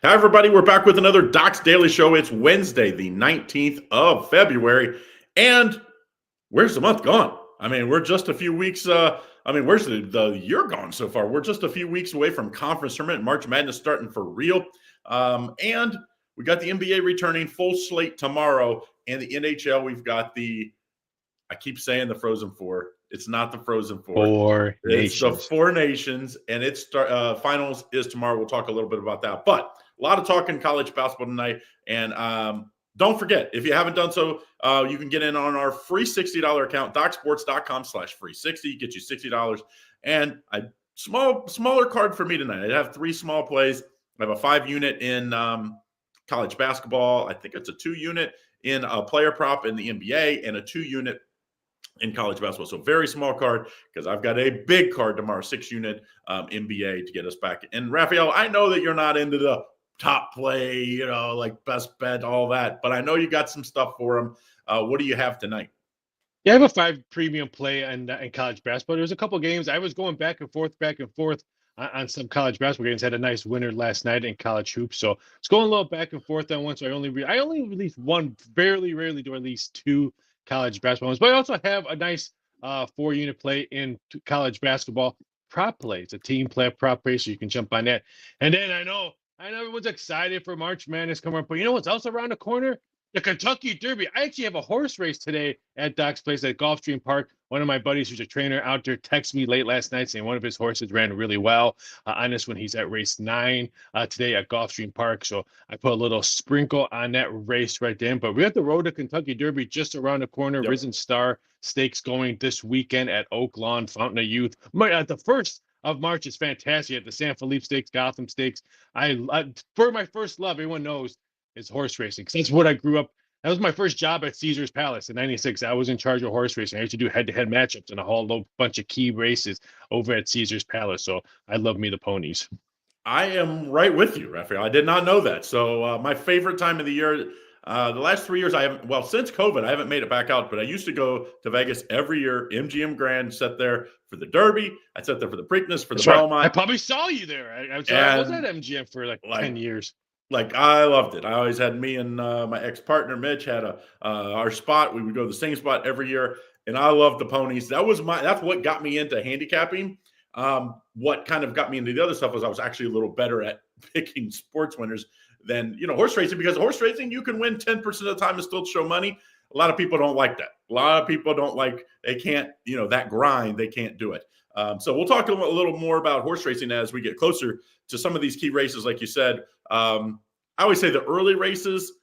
Hi, everybody. We're back with another Doc's Daily Show. It's Wednesday, the 19th of February. And where's the month gone? I mean, we're just a few weeks. Where's the year gone so far? We're just a few weeks away from conference tournament. March Madness starting for real. And we got the NBA returning, full slate tomorrow. And the NHL, we've got I keep saying the Frozen Four. It's not the Frozen Four. It's the Four Nations, and its finals is tomorrow. We'll talk a little bit about that. But a lot of talking college basketball tonight. And don't forget, if you haven't done so, you can get in on our free $60 account, docsports.com/free60. Get you $60. And a smaller card for me tonight. I have 3 small plays. I have a 5-unit in college basketball. I think it's a 2-unit in a player prop in the NBA and a 2-unit in college basketball. So very small card because I've got a big card tomorrow, 6-unit NBA to get us back. And Raphael, I know that you're not into the top play, like best bet, all that, but I know you got some stuff for them. What do you have tonight? Yeah, I have a 5 premium play in college basketball. There's a couple games I was going back and forth on some college basketball games. Had a nice winner last night in college hoops, so it's going a little back and forth on one. So I only release one. Very rarely do I release 2 college basketball ones, but I also have a nice 4-unit play in college basketball prop play. It's a team play prop play, so you can jump on that. And then I know everyone's excited for March Madness coming up, but you know what's else around the corner? The Kentucky Derby. I actually have a horse race today at Doc's place at Gulfstream Park. One of my buddies who's a trainer out there texted me late last night saying one of his horses ran really well on this one. He's at race 9 today at Gulfstream Park. So I put a little sprinkle on that race right there. But we have the Road to Kentucky Derby just around the corner. Yep. Risen Star Stakes going this weekend at Oak Lawn, Fountain of Youth. The first of March is fantastic at the San Felipe Stakes, Gotham Stakes. I for my first love, everyone knows, is horse racing. That's what I grew up. That was my first job at Caesar's Palace in '96. I was in charge of horse racing. I used to do head-to-head matchups and a whole bunch of key races over at Caesar's Palace. So I love me the ponies. I am right with you, Raphael. I did not know that. So my favorite time of the year, the last 3 years, since COVID, I haven't made it back out, but I used to go to Vegas every year, MGM Grand, sat there for the Derby. I sat there for the Preakness, for the Belmont. I probably saw you there. I was at MGM for like 10 years. Like, I loved it. I always had me and my ex-partner, Mitch, had our spot. We would go to the same spot every year, and I loved the ponies. That's what got me into handicapping. What kind of got me into the other stuff was I was actually a little better at picking sports winners than, horse racing, because horse racing, you can win 10% of the time and still show money. A lot of people don't like that. A lot of people don't like, they can't, that grind, they can't do it. So we'll talk a little more about horse racing as we get closer to some of these key races. Like you said, I always say the early races,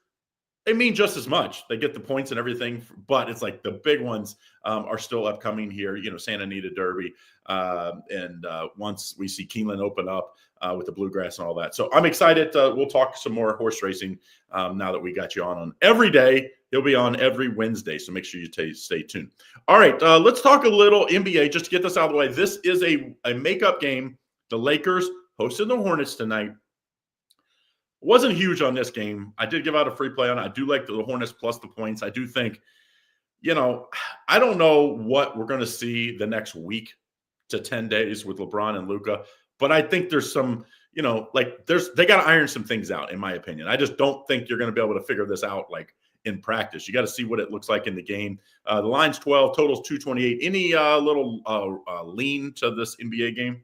they mean just as much. They get the points and everything, but it's like the big ones are still upcoming here. Santa Anita Derby, and once we see Keeneland open up with the bluegrass and all that. So I'm excited. We'll talk some more horse racing now that we got you on every day. He'll be on every Wednesday, so make sure you stay tuned. All right, let's talk a little NBA just to get this out of the way. This is a makeup game. The Lakers hosting the Hornets tonight. Wasn't huge on this game. I did give out a free play on it. I do like the Hornets plus the points. I do think, I don't know what we're going to see the next week to 10 days with LeBron and Luka, but I think there's some, they got to iron some things out, in my opinion. I just don't think you're going to be able to figure this out like in practice. You got to see what it looks like in the game. The line's 12, totals 228. Any little lean to this NBA game?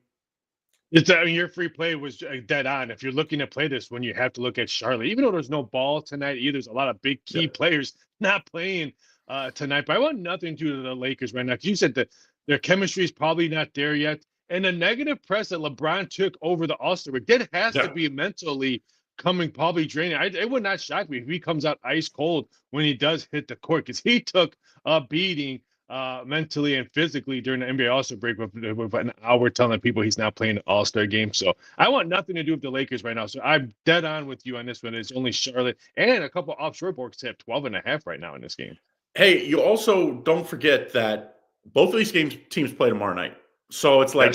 Your free play was dead on. If you're looking to play this one, you have to look at Charlotte. Even though there's no ball tonight, there's a lot of big key players not playing tonight. But I want nothing to do to the Lakers right now, because you said that their chemistry is probably not there yet. And the negative press that LeBron took over the All-Star break, that has to be mentally coming probably draining. It would not shock me if he comes out ice cold when he does hit the court, because he took a beating mentally and physically during the NBA All-Star break with an hour telling people he's not playing the All-Star game. So I want nothing to do with the Lakers right now. So I'm dead on with you on this one. It's only Charlotte and a couple offshore books have 12.5 right now in this game. Hey, you also don't forget that both of these teams play tomorrow night. So it's like,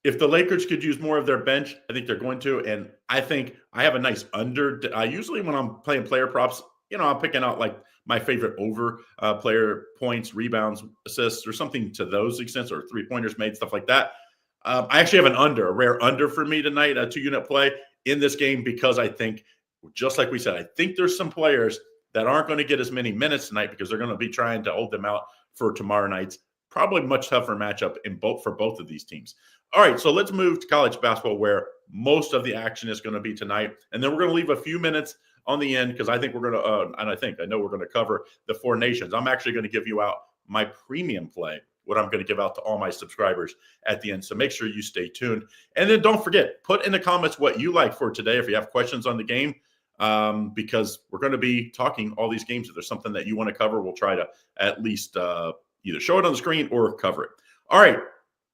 if the Lakers could use more of their bench, I think they're going to. And I think I have a nice under. Usually when I'm playing player props, I'm picking out like my favorite over player points, rebounds, assists, or something to those extents, or 3-pointers made, stuff like that. I actually have a rare under for me tonight, a 2-unit play. in this game because I think, just like we said, I think there's some players that aren't going to get as many minutes tonight because they're going to be trying to hold them out for tomorrow night's probably much tougher matchup for both of these teams. All right, so let's move to college basketball where most of the action is going to be tonight. And then we're going to leave a few minutes on the end because I think we're going to, I know we're going to cover the four nations. I'm actually going to give you out my premium play, what I'm going to give out to all my subscribers at the end. So make sure you stay tuned. And then don't forget, put in the comments what you like for today if you have questions on the game, because we're going to be talking all these games. If there's something that you want to cover, we'll try to at least either show it on the screen or cover it. All right,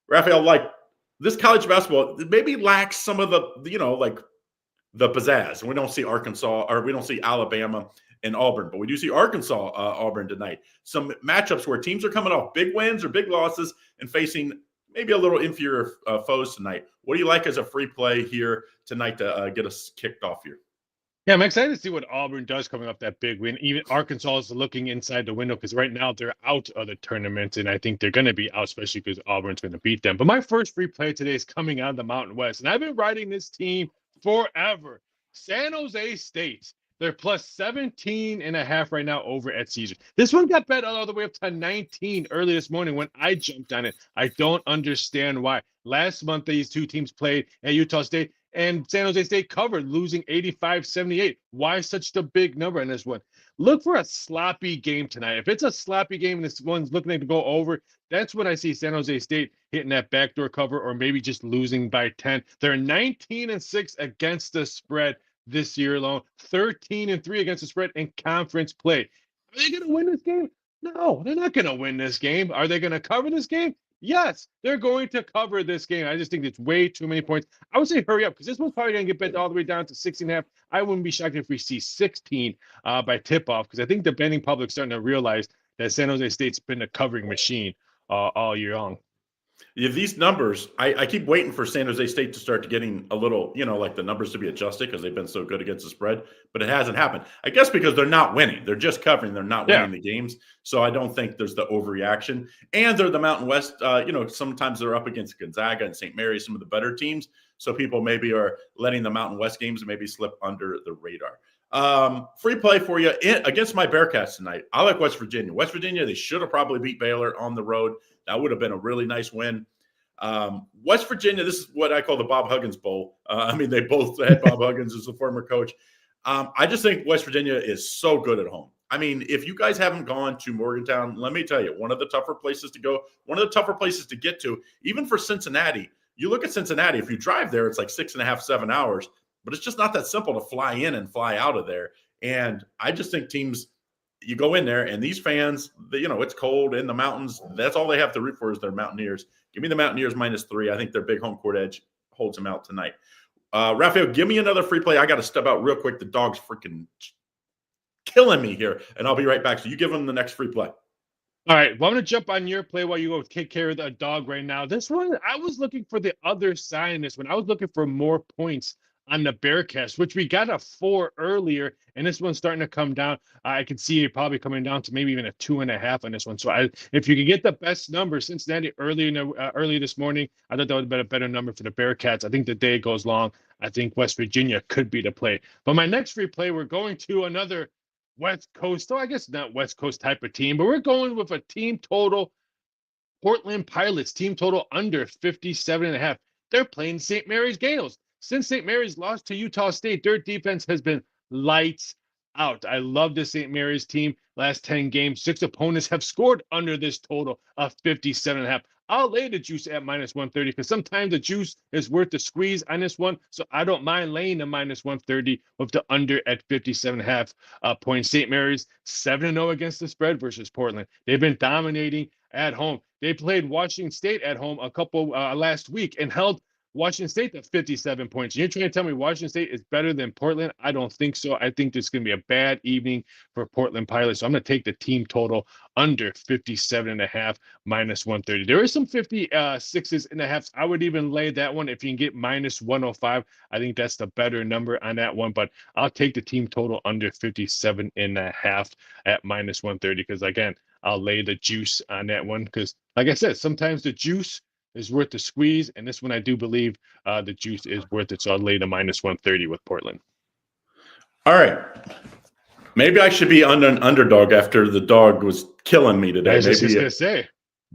Raphael, like this college basketball maybe lacks some of the, like the pizzazz. And we don't see Arkansas or we don't see Alabama and Auburn, but we do see Arkansas, Auburn tonight. Some matchups where teams are coming off big wins or big losses and facing maybe a little inferior foes tonight. What do you like as a free play here tonight to get us kicked off here? Yeah, I'm excited to see what Auburn does coming off that big win. Even Arkansas is looking inside the window because right now they're out of the tournament, and I think they're going to be out, especially because Auburn's going to beat them. But my first free play today is coming out of the Mountain West, and I've been riding this team forever. San Jose State. They're plus 17.5 right now over at Caesars. This one got bet all the way up to 19 early this morning when I jumped on it. I don't understand why. Last month, these two teams played at Utah State, and San Jose State covered, losing 85-78. Why such the big number in this one? Look for a sloppy game tonight. If it's a sloppy game and this one's looking to go over, that's when I see San Jose State hitting that backdoor cover or maybe just losing by 10. They're 19-6 against the spread this year alone, 13-3 against the spread in conference play. Are they going to win this game? No, they're not going to win this game. Are they going to cover this game? Yes, they're going to cover this game. I just think it's way too many points. I would say hurry up because this one's probably going to get bet all the way down to 16.5. I wouldn't be shocked if we see 16 by tip-off because I think the betting public's starting to realize that San Jose State's been a covering machine all year long. Yeah, these numbers, I keep waiting for San Jose State to start getting a little, like the numbers to be adjusted because they've been so good against the spread, but it hasn't happened. I guess because they're not winning. They're just covering. They're not winning the games. So I don't think there's the overreaction. And they're the Mountain West. Sometimes they're up against Gonzaga and St. Mary's, some of the better teams. So people maybe are letting the Mountain West games maybe slip under the radar. Free play for you against my Bearcats tonight. I like West Virginia. West Virginia, they should have probably beat Baylor on the road. That would have been a really nice win. West Virginia, this is what I call the Bob Huggins Bowl. They both had Bob Huggins as a former coach. I just think West Virginia is so good at home. If you guys haven't gone to Morgantown, let me tell you, one of the tougher places to go, one of the tougher places to get to, even for Cincinnati. You look at Cincinnati, if you drive there, it's like 6.5, 7 hours, but it's just not that simple to fly in and fly out of there. And I just think teams, you go in there and these fans, it's cold in the mountains. That's all they have to root for is their Mountaineers. Give me the Mountaineers -3. I think their big home court edge holds them out tonight. Raphael, give me another free play. I got to step out real quick. The dog's freaking killing me here, and I'll be right back. So you give them the next free play. All right. Well, I'm going to jump on your play while you go take care of the dog right now. This one, I was looking for the other side in this one. I was looking for more points on the Bearcats, which we got a 4 earlier, and this one's starting to come down. I can see it probably coming down to maybe even a 2.5 on this one. So if you could get the best number, Cincinnati early this morning, I thought that would have been a better number for the Bearcats. I think the day goes long. I think West Virginia could be the play. But my next free play, we're going to another West Coast, so I guess not West Coast type of team, but we're going with a team total. Portland Pilots team total under 57.5. They're playing St. Mary's Gales. Since St. Mary's lost to Utah State, their defense has been lights out. I love the St. Mary's team. Last 10 games, 6 opponents have scored under this total of 57.5. I'll lay the juice at -130 because sometimes the juice is worth the squeeze on this one. So I don't mind laying the -130 with the under at 57.5 points. St. Mary's 7-0 against the spread versus Portland. They've been dominating at home. They played Washington State at home a couple last week and held Washington State to 57 points. You're trying to tell me Washington State is better than Portland? I don't think so. I think this is going to be a bad evening for Portland Pilots. So I'm going to take the team total under 57.5 -130. There is some 56s and a half. I would even lay that one if you can get -105. I think that's the better number on that one. But I'll take the team total under 57.5 at -130 because, again, I'll lay the juice on that one because, like I said, sometimes the juice is worth the squeeze. And this one, I do believe the juice is worth it. So I'll lay the -130 with Portland. All right. Maybe I should be an underdog after the dog was killing me today. I was just Maybe, going to say.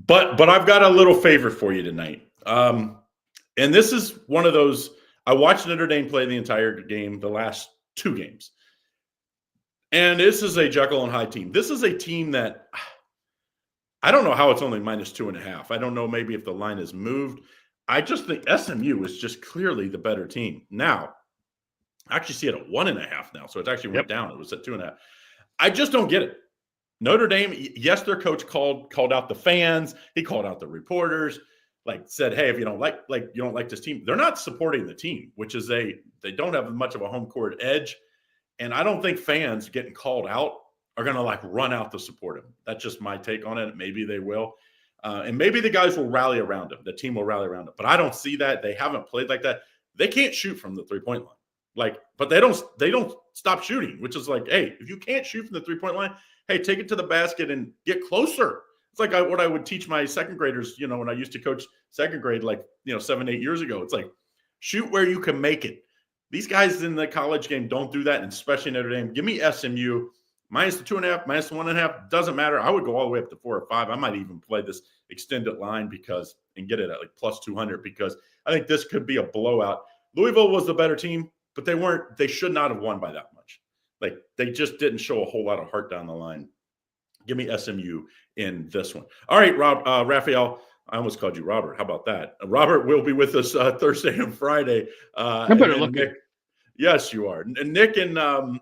but I've got a little favor for you tonight. And this is one of those. I watched Notre Dame play the entire game, the last 2 games. And this is a Jekyll and Hyde team. This is a team that I don't know how it's only -2.5. I don't know maybe if the line is moved. I just think SMU is just clearly the better team. Now, I actually see it at 1.5 now, so it actually went down. It was at 2.5. I just don't get it. Notre Dame, yes, their coach called out the fans. He called out the reporters, said, hey, if you don't like this team, they're not supporting the team, which is they don't have much of a home court edge. And I don't think fans getting called out are going to run out to support him. That's just my take on it. Maybe they will. And maybe the guys will rally around him. The team will rally around him. But I don't see that. They haven't played like that. They can't shoot from the 3-point line. But they don't stop shooting, which is hey, if you can't shoot from the 3-point line, hey, take it to the basket and get closer. It's what I would teach my second graders, when I used to coach second grade, 7, 8 years ago. It's shoot where you can make it. These guys in the college game don't do that, and especially Notre Dame. Give me SMU -2.5, -1.5. Doesn't matter. I would go all the way up to 4 or 5. I might even play this extended line and get it at +200 because I think this could be a blowout. Louisville was the better team, but they should not have won by that much. They just didn't show a whole lot of heart down the line. Give me SMU in this one. All right, Raphael. I almost called you Robert. How about that? Robert will be with us Thursday and Friday. I better look. Nick, yes, you are. And Nick and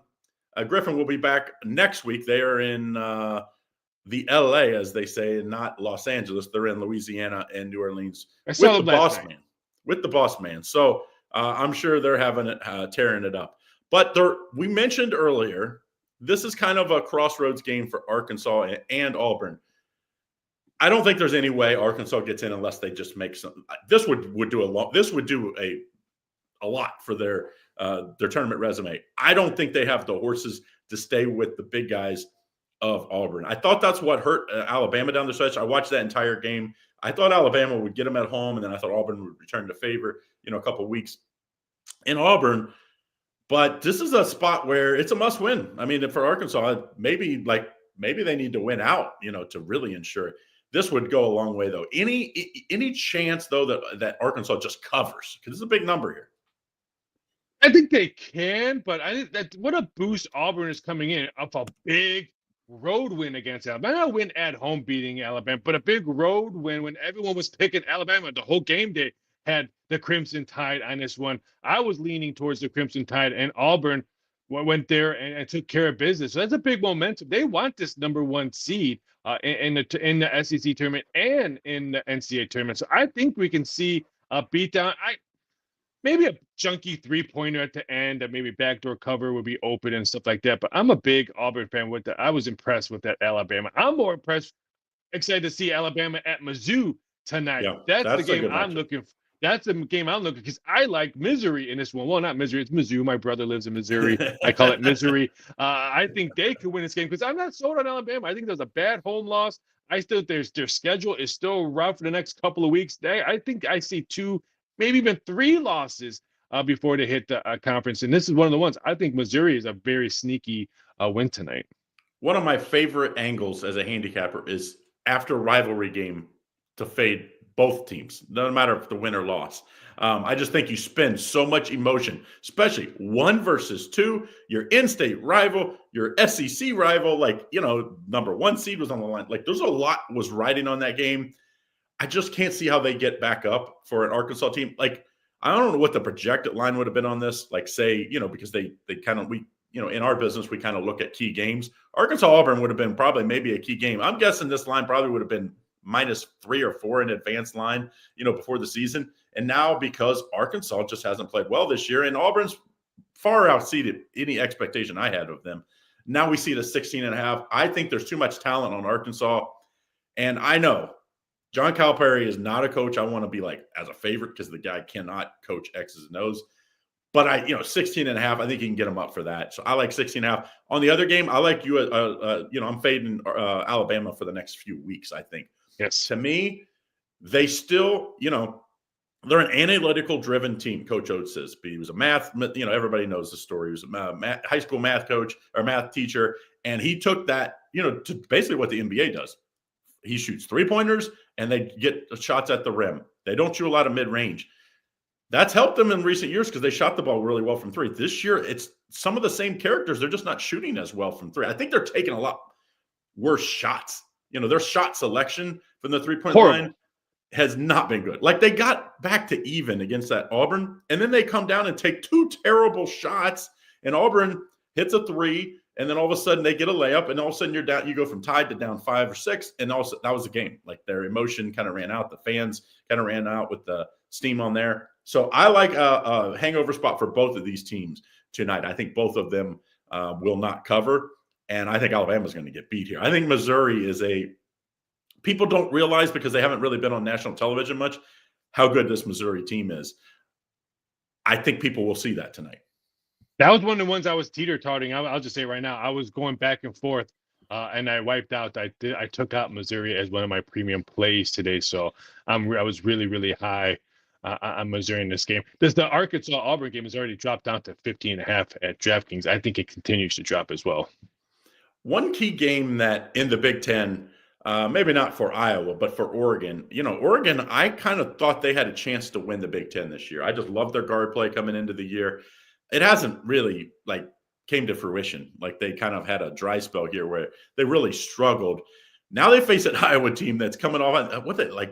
Griffin will be back next week. They are in the LA, as they say, and not Los Angeles. They're in Louisiana and New Orleans with the boss man. With the boss man. So I'm sure they're having it, tearing it up. But we mentioned earlier, this is kind of a crossroads game for Arkansas and Auburn. I don't think there's any way Arkansas gets in unless they just make some. This would do a lot. This would do a lot for their tournament resume. I don't think they have the horses to stay with the big guys of Auburn. I thought that's what hurt Alabama down the stretch. I watched that entire game. I thought Alabama would get them at home, and then I thought Auburn would return to favor, a couple of weeks in Auburn. But this is a spot where it's a must-win. I mean, for Arkansas, maybe they need to win out, to really ensure it. This would go a long way, though. Any chance, though, that Arkansas just covers? Because it's a big number here. I think they can, but I think that what a boost Auburn is coming in off a big road win against Alabama. Not a win at home beating Alabama, but a big road win when everyone was picking Alabama. The whole game day had the Crimson Tide on this one. I was leaning towards the Crimson Tide, and Auburn went there and took care of business. So that's a big momentum. They want this #1 seed in the SEC tournament and in the NCAA tournament. So I think we can see a beatdown. Maybe a chunky 3-pointer at the end, that maybe backdoor cover would be open and stuff like that. But I'm a big Auburn fan with that. I was impressed with that Alabama. I'm more excited to see Alabama at Mizzou tonight. Yeah, that's the game I'm looking for. That's the game I'm looking because I like Missouri in this one. Well, not Missouri. It's Mizzou. My brother lives in Missouri. I call it Missouri. I think they could win this game because I'm not sold on Alabama. I think there's a bad home loss. I still their schedule is still rough for the next couple of weeks. I think I see 2, maybe even 3 losses before they hit the conference. And this is one of the ones. I think Missouri is a very sneaky win tonight. One of my favorite angles as a handicapper is after rivalry game to fade both teams, no matter if the win or loss. I just think you spend so much emotion, especially 1 versus 2, your in-state rival, your SEC rival, #1 seed was on the line. There's a lot was riding on that game. I just can't see how they get back up for an Arkansas team. I don't know what the projected line would have been on this. Because they kind of, in our business, we kind of look at key games. Arkansas Auburn would have been probably maybe a key game. I'm guessing this line probably would have been -3 or 4 in advanced line, before the season. And now because Arkansas just hasn't played well this year and Auburn's far outseeded any expectation I had of them. Now we see it at 16.5. I think there's too much talent on Arkansas. And I know John Calipari is not a coach I want to be as a favorite because the guy cannot coach X's and O's. But 16.5, I think you can get him up for that. So I like 16.5. On the other game, I like you. I'm fading Alabama for the next few weeks, I think. Yes. To me, they still, they're an analytical driven team. Coach Oates says he was a math, everybody knows the story. He was a high school math coach or math teacher. And he took that, to basically what the NBA does. He shoots 3-pointers and they get shots at the rim. They don't shoot a lot of mid range. That's helped them in recent years because they shot the ball really well from three. This year, it's some of the same characters. They're just not shooting as well from three. I think they're taking a lot worse shots. Their shot selection from the 3-point line has not been good. Like, they got back to even against that Auburn, and then they come down and take 2 terrible shots, and Auburn hits a 3, and then all of a sudden they get a layup, and all of a sudden you're down. You go from tied to down 5 or 6, and also that was the game. Like, their emotion kind of ran out. The fans kind of ran out with the steam on there. So I like a hangover spot for both of these teams tonight. I think both of them will not cover, and I think Alabama's going to get beat here. I think Missouri is people don't realize, because they haven't really been on national television much, how good this Missouri team is. I think people will see that tonight. That was one of the ones I was teeter-totting. I'll just say right now, I was going back and forth, and I wiped out. I took out Missouri as one of my premium plays today, so I was really, really high on Missouri in this game. The Arkansas-Auburn game has already dropped down to 15.5 at DraftKings. I think it continues to drop as well. One key game that in the Big Ten, maybe not for Iowa, but for Oregon. Oregon, I kind of thought they had a chance to win the Big Ten this year. I just love their guard play coming into the year. It hasn't really came to fruition. Like, they kind of had a dry spell here where they really struggled. Now they face an Iowa team that's coming off.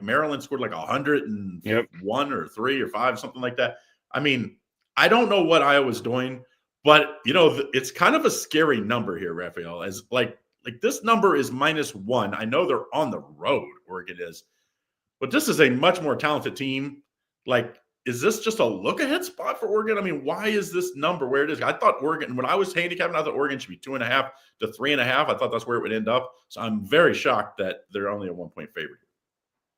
Maryland scored 101 or 3 or 5, something like that. I mean, I don't know what Iowa's doing, but it's kind of a scary number here, Raphael. As this number is -1. I know they're on the road, Oregon is, but this is a much more talented team. Is this just a look-ahead spot for Oregon? I mean, why is this number where it is? I thought Oregon, when I was handicapping, I thought Oregon should be 2.5 to 3.5. I thought that's where it would end up. So I'm very shocked that they're only a 1-point favorite.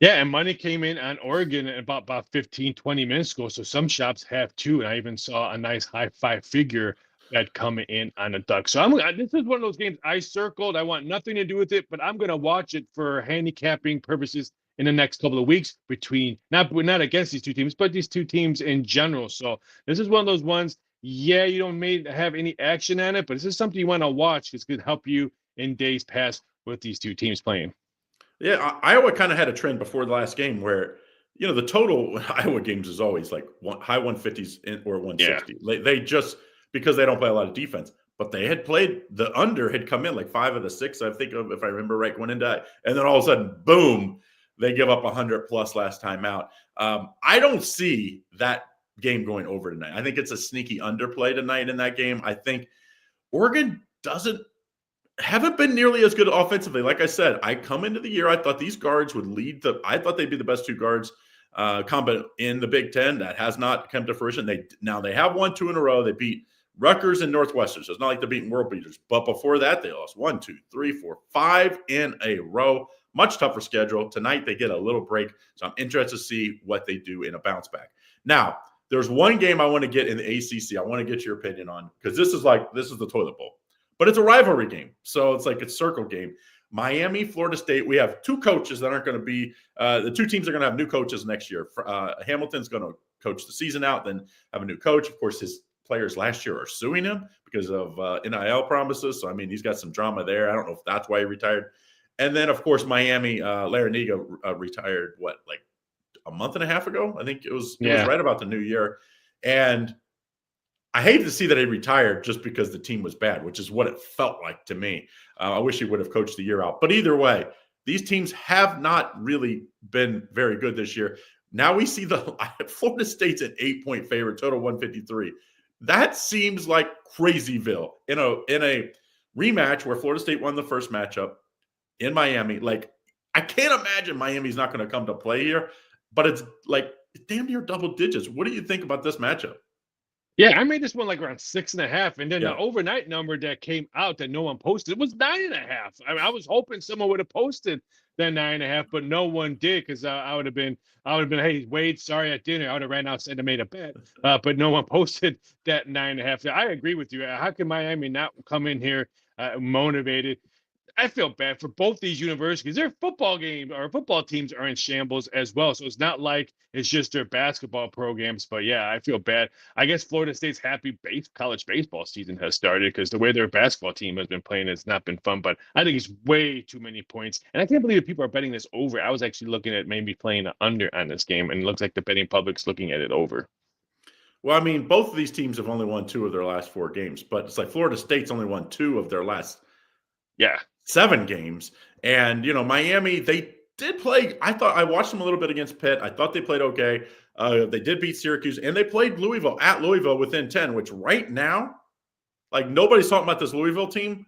Yeah, and money came in on Oregon about 15, 20 minutes ago. So some shops have too. And I even saw a nice high 5-figure bet coming in on a Duck. So this is one of those games I circled. I want nothing to do with it, but I'm going to watch it for handicapping purposes in the next couple of weeks, between not against these two teams, but these two teams in general. So this is one of those ones. Yeah, you don't may have any action on it, but this is something you want to watch. It's going to help you in days past with these two teams playing. Yeah, Iowa kind of had a trend before the last game where, the total Iowa games is always high 150s or 160. Yeah. They just, because they don't play a lot of defense. But they had played, the under had come in 5 of the 6, I think, if I remember right, going into that. And then all of a sudden, boom, they give up 100 plus last time out. I don't see that game going over tonight. I think it's a sneaky underplay tonight in that game. I think Oregon haven't been nearly as good offensively. Like I said, I come into the year, I thought these guards would I thought they'd be the best 2 guards combat in the Big Ten. That has not come to fruition. They have won 2 in a row. They beat Rutgers and Northwestern. So it's not like they're beating world beaters. But before that, they lost 1, 2, 3, 4, 5 in a row. Much tougher schedule. Tonight, they get a little break. So I'm interested to see what they do in a bounce back. Now, there's one game I want to get in the ACC. I want to get your opinion on, because this is the toilet bowl. But it's a rivalry game. So it's a circle game. Miami, Florida State. We have 2 coaches that aren't going to be the 2 teams are going to have new coaches next year. Hamilton's going to coach the season out, then have a new coach. Of course, his players last year are suing him because of NIL promises. So, I mean, he's got some drama there. I don't know if that's why he retired. And then, of course, Miami, Larrañaga retired, a month and a half ago? I think it was right about the new year. And I hate to see that he retired just because the team was bad, which is what it felt like to me. I wish he would have coached the year out. But either way, these teams have not really been very good this year. Now we see Florida State's an 8-point favorite, total 153. That seems like crazyville in a rematch where Florida State won the first matchup in Miami. I can't imagine Miami's not going to come to play here, but it's damn near double digits. What do you think about this matchup? Yeah, I made this one around 6.5, and then the overnight number that came out that no one posted was 9.5. I mean, I was hoping someone would have posted that 9.5, but no one did, because I would have been, hey, Wade, sorry at dinner. I would have ran outside and made a bet, but no one posted that 9.5. I agree with you. How can Miami not come in here motivated? I feel bad for both these universities. Their football game or football teams are in shambles as well. So it's not like it's just their basketball programs. But yeah, I feel bad. I guess Florida State's happy college baseball season has started because the way their basketball team has been playing has not been fun. But I think it's way too many points. And I can't believe that people are betting this over. I was actually looking at maybe playing an under on this game, and it looks like the betting public's looking at it over. Well, I mean, both of these teams have only won 2 of their last 4 games, but it's like Florida State's only won 2 of their last Yeah. 7 games. And, Miami, they did play. I watched them a little bit against Pitt. I thought they played okay. They did beat Syracuse, and they played Louisville at Louisville within 10, which right now, like nobody's talking about this Louisville team.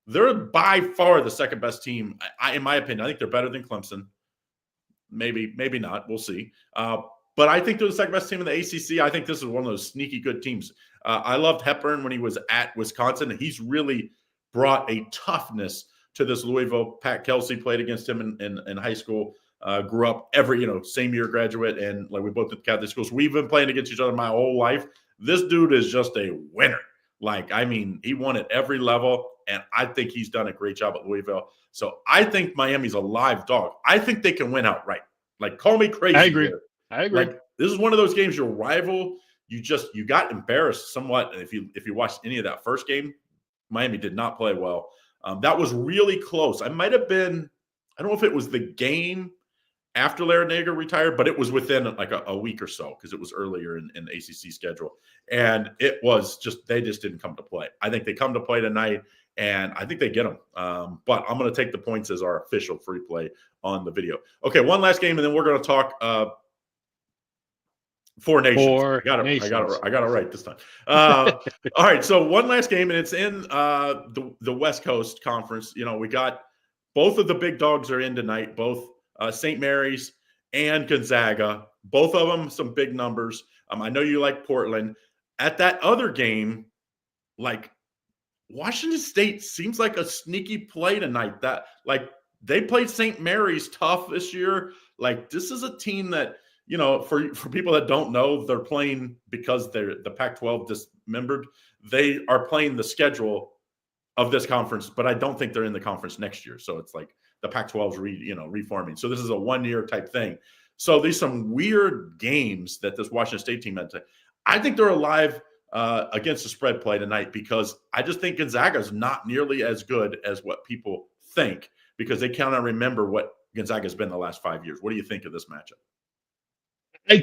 They're by far the second best team, in my opinion. I think they're better than Clemson. Maybe not. We'll see. But I think they're the second best team in the ACC. I think this is one of those sneaky good teams. I loved Hepburn when he was at Wisconsin. He's really brought a toughness to this Louisville. Pat Kelsey played against him in high school. Grew up same year graduate, and like we both at Catholic schools. We've been playing against each other my whole life. This dude is just a winner. He won at every level, and I think he's done a great job at Louisville. So I think Miami's a live dog. I think they can win outright. Call me crazy. I agree. Here. I agree. This is one of those games, your rival, you got embarrassed somewhat. If you watched any of that first game, Miami did not play well. That was really close. I might have been, I don't know if it was the game after Larranaga retired, but it was within a week or so because it was earlier in the ACC schedule. And it was they just didn't come to play. I think they come to play tonight, and I think they get them. But I'm going to take the points as our official free play on the video. Okay, one last game, and then we're going to talk Four Nations. I got it right this time. All right, so one last game, and it's in the West Coast Conference. We got both of the big dogs are in tonight, both St. Mary's and Gonzaga. Both of them some big numbers. I know you like Portland. At that other game, Washington State seems like a sneaky play tonight. That they played St. Mary's tough this year. This is a team that, for people that don't know, they're playing because the Pac-12 dismembered. They are playing the schedule of this conference, but I don't think they're in the conference next year. So it's like the Pac-12's reforming. So this is a 1-year type thing. So these some weird games that this Washington State team had to. I think they're alive against the spread play tonight because I just think Gonzaga is not nearly as good as what people think because they cannot remember what Gonzaga has been the last 5 years. What do you think of this matchup? I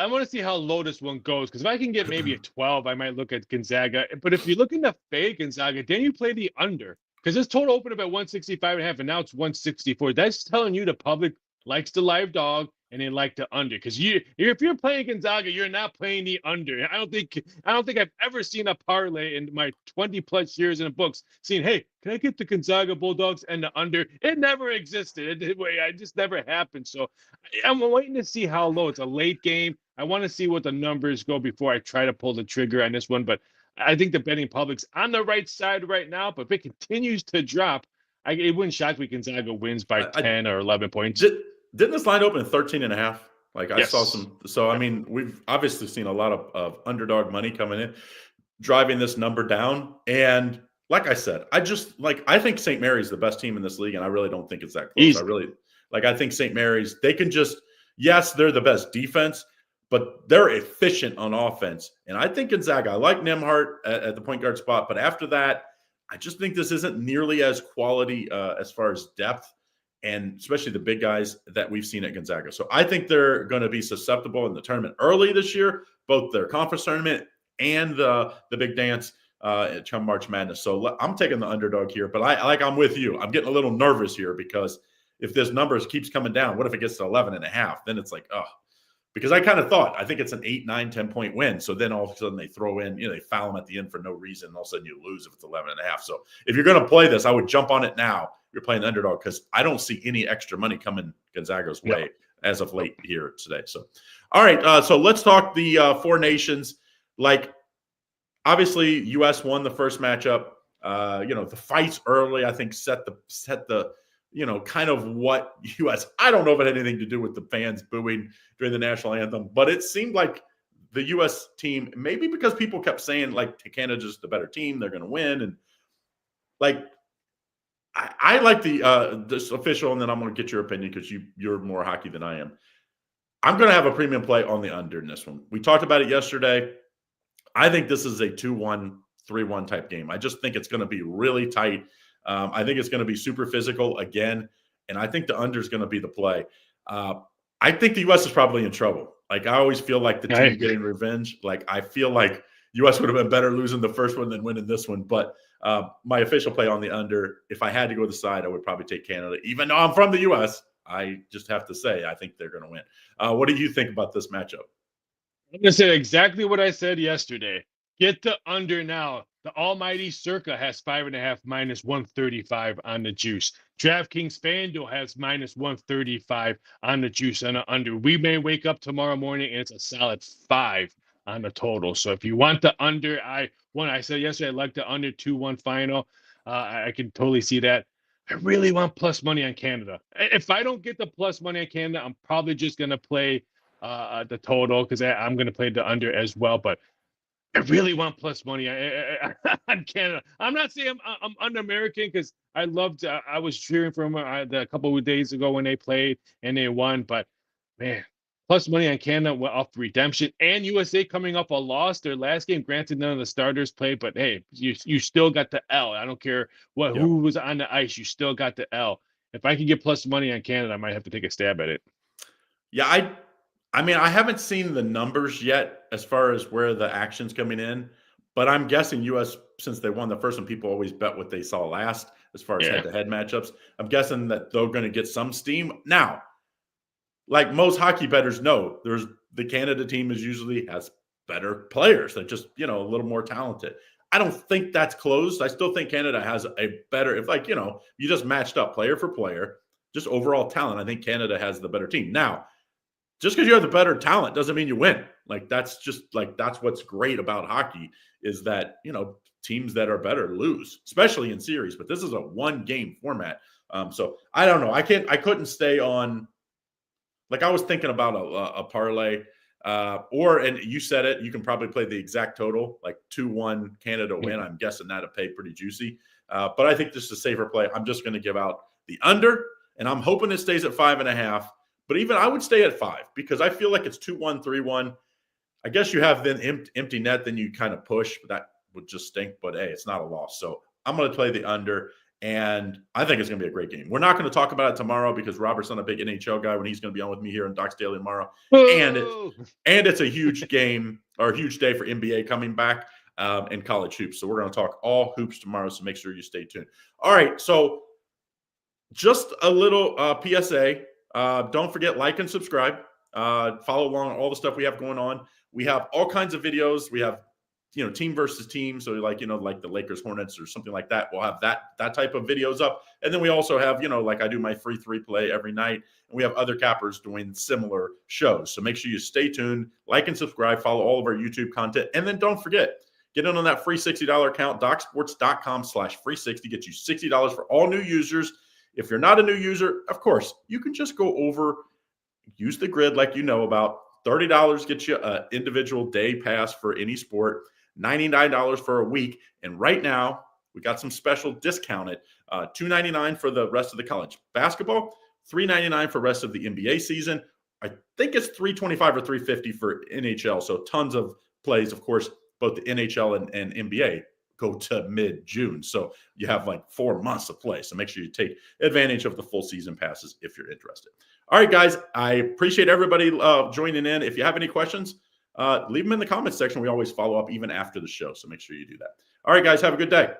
want to see how low this one goes because if I can get maybe a 12, I might look at Gonzaga. But if you're looking to fade Gonzaga, then you play the under because this total opened up at 165.5 and now it's 164. That's telling you the public likes the live dog and they like the under because if you're playing Gonzaga, you're not playing the under. I don't think I've ever seen a parlay in my 20 plus years in the books saying, hey, can I get the Gonzaga Bulldogs and the under? It never existed. It just never happened. So I'm waiting to see how low. It's a late game. I want to see what the numbers go before I try to pull the trigger on this one. But I think the betting public's on the right side right now. But if it continues to drop, it wouldn't shock me Gonzaga wins by 10 or 11 points. Didn't this line open at 13.5? I saw some. So, we've obviously seen a lot of underdog money coming in, driving this number down. And like I said, I think St. Mary's the best team in this league, and I really don't think it's that close. Easy. I think St. Mary's, they can yes, they're the best defense, but they're efficient on offense. And I think Gonzaga, I like Nembhard at the point guard spot, but after that, I just think this isn't nearly as quality as far as depth, and especially the big guys that we've seen at Gonzaga. So I think they're going to be susceptible in the tournament early this year, both their conference tournament and the big dance come March Madness. So I'm taking the underdog here, but I'm with you. I'm getting a little nervous here because if this number keeps coming down, what if it gets to 11.5? Then it's because I kind of thought, I think it's an 8, 9, 10-point win. So then all of a sudden they throw in, they foul them at the end for no reason. And all of a sudden you lose if it's 11.5. So if you're going to play this, I would jump on it now. You're playing the underdog because I don't see any extra money coming Gonzaga's way as of late here today. So, all right. So let's talk the Four Nations. Obviously U.S. won the first matchup. The fights early, I think set the kind of what U.S. I don't know if it had anything to do with the fans booing during the national anthem, but it seemed like the U.S. team, maybe because people kept saying Canada's the better team, they're going to win, and I like this official, and then I'm going to get your opinion because you're more hockey than I am. I'm going to have a premium play on the under in this one. We talked about it yesterday. I think this is a 2-1, 3-1 type game. I just think it's going to be really tight. I think it's going to be super physical again, and I think the under is going to be the play. I think the U.S. is probably in trouble. Like, I always feel like the team getting revenge. Like, I feel like U.S. would have been better losing the first one than winning this one. But my official play on the under, if I had to go to the side, I would probably take Canada. Even though I'm from the U.S., I just have to say I think they're going to win. What do you think about this matchup? I'm going to say exactly what I said yesterday. Get the under now. The almighty Circa has 5.5 minus 135 on the juice. DraftKings FanDuel has minus 135 on the juice and the under. We may wake up tomorrow morning and it's a solid 5 on the total. So if you want the under, I said yesterday I like the under 2-1 final. I can totally see that. I really want plus money on Canada. If I don't get the plus money on Canada, I'm probably just going to play the total because I'm going to play the under as well. But I really want plus money on Canada. I'm not saying I'm un-American because I loved. I was cheering for them a couple of days ago when they played and they won. But man, plus money on Canada off redemption and USA coming up a loss their last game. Granted, none of the starters played, but hey, you still got the L. I don't care who was on the ice. You still got the L. If I can get plus money on Canada, I might have to take a stab at it. Yeah, I mean, I haven't seen the numbers yet as far as where the action's coming in, but I'm guessing U.S., since they won the first one, people always bet what they saw last as far as head-to-head matchups. I'm guessing that they're going to get some steam. Now, like most hockey bettors know, the Canada team usually has better players. They're just, a little more talented. I don't think that's closed. I still think Canada has a better, you just matched up player for player, just overall talent. I think Canada has the better team. Now, just because you have the better talent doesn't mean you win. That's what's great about hockey is that, teams that are better lose, especially in series. But this is a 1-game format. So I don't know. I couldn't stay on. I was thinking about a parlay, and you said it. You can probably play the exact total, 2-1 Canada win. I'm guessing that'll pay pretty juicy. But I think this is a safer play. I'm just going to give out the under, and I'm hoping it stays at 5.5. But even I would stay at 5 because I feel like it's 2-1, 3-1. I guess you have then empty net, then you kind of push. But that would just stink. But, hey, it's not a loss. So I'm going to play the under, and I think it's going to be a great game. We're not going to talk about it tomorrow because Robert's not a big NHL guy when he's going to be on with me here in Docs Daily tomorrow. And it's a huge game or a huge day for NBA coming back and college hoops. So we're going to talk all hoops tomorrow, so make sure you stay tuned. All right, so just a little PSA. Don't forget, like and subscribe. Follow along on all the stuff we have going on. We have all kinds of videos. We have, team versus team. So like the Lakers Hornets or something like that. We'll have that type of videos up. And then we also have, I do my free 3 play every night. And we have other cappers doing similar shows. So make sure you stay tuned, like and subscribe, follow all of our YouTube content. And then don't forget, get in on that free $60 account, docsports.com/free60 gets you $60 for all new users. If you're not a new user, of course, you can just go over, use the grid like about. $30 gets you an individual day pass for any sport, $99 for a week. And right now, we got some special discounted, $299 for the rest of the college basketball, $399 for the rest of the NBA season. I think it's $325 or $350 for NHL. So tons of plays, of course, both the NHL and NBA go to mid-June. So you have 4 months of play. So make sure you take advantage of the full season passes if you're interested. All right, guys, I appreciate everybody joining in. If you have any questions, leave them in the comments section. We always follow up even after the show. So make sure you do that. All right, guys, have a good day.